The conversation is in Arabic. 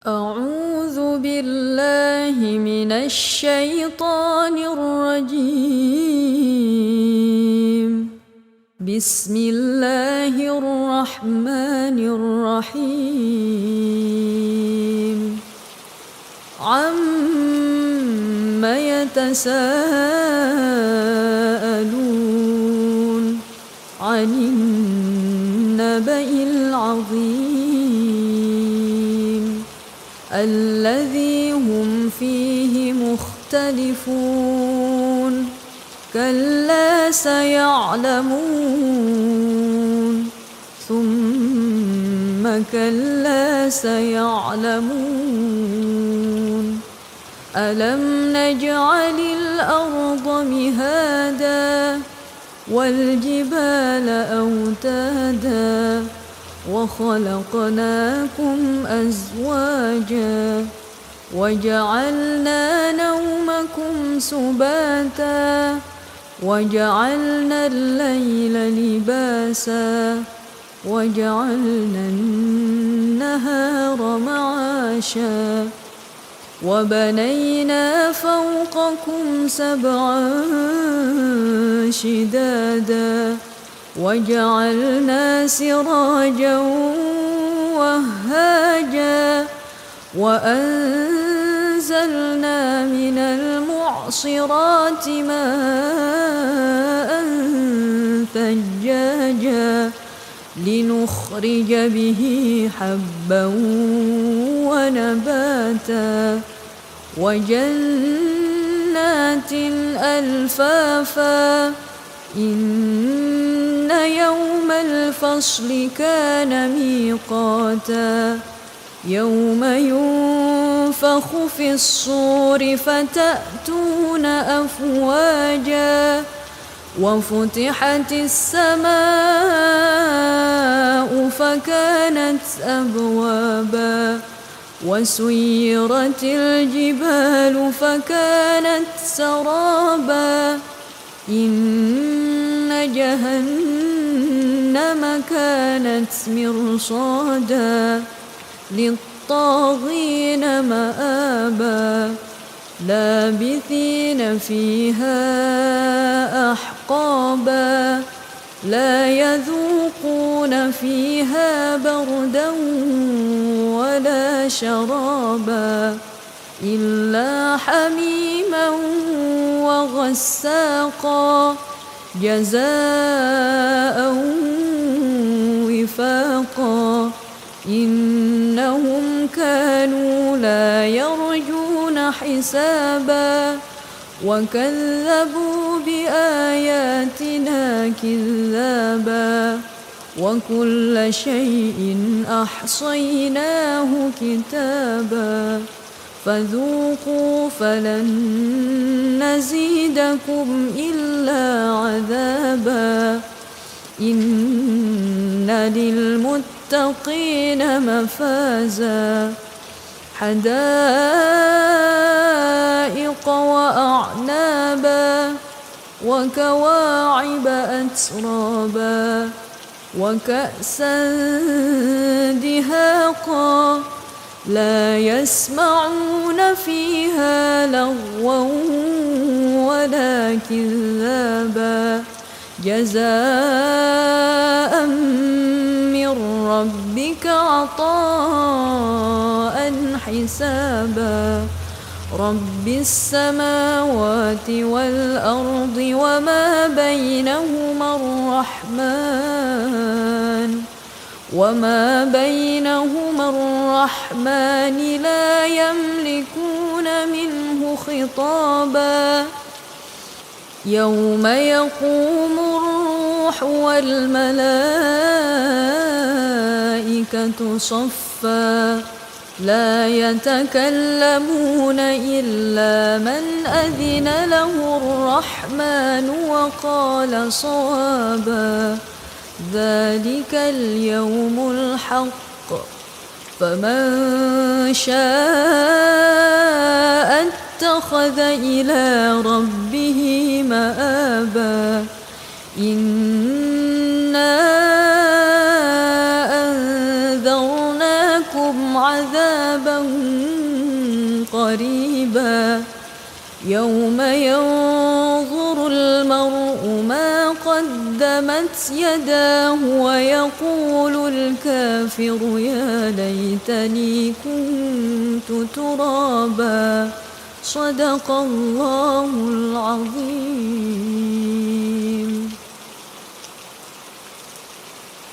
أعوذ بالله من الشيطان الرجيم. بسم الله الرحمن الرحيم. عَمَّ يتساءلون عن النبأ العظيم الذي هم فيه مختلفون كلا سيعلمون ثم كلا سيعلمون ألم نجعل الأرض مهادا والجبال أوتادا وخلقناكم أزواجا وجعلنا نومكم سباتا وجعلنا الليل لباسا وجعلنا النهار معاشا وبنينا فوقكم سبعا شدادا وجعلنا سراجا وهاجا وأنزلنا من المعصرات ماء ثجاجا لنخرج به حبا ونباتا وجنات ألفافا إن يوم الفصل كان ميقاتا يوم ينفخ في الصور فتأتون أفواجا وفتحت السماء فكانت أبوابا وسيرت الجبال فكانت سرابا إن جهنم كانت مرصادا للطاغين مآبا لابثين فيها أحقابا لا يذوقون فيها بردا ولا شرابا إلا حميما وغساقا جزاء وفاقا إنهم كانوا لا يرجون حسابا وكذبوا بآياتنا كذابا وكل شيء أحصيناه كتابا فذوقوا فلن نزيدكم إلا عذابا إن للمتقين مفازا حدائق وأعنابا وكواعب أترابا وكأسا دهاقا لا يسمعون فيها لغوا ولا كذابا جزاء من ربك عطاء حسابا رب السماوات والأرض وما بينهما الرحمن لا يملكون منه خطابا يوم يقوم الروح والملائكة صفا لا يتكلمون إلا من أذن له الرحمن وقال صوابا ذلك اليوم الحق فمن شاء اتخذ إلى ربه مآبا إنا أنذرناكم لكم عذابا قريبا يوم ينظر المرء ما قدمت يداه ويقول الكافر يا ليتني كنت ترابا. صدق الله العظيم.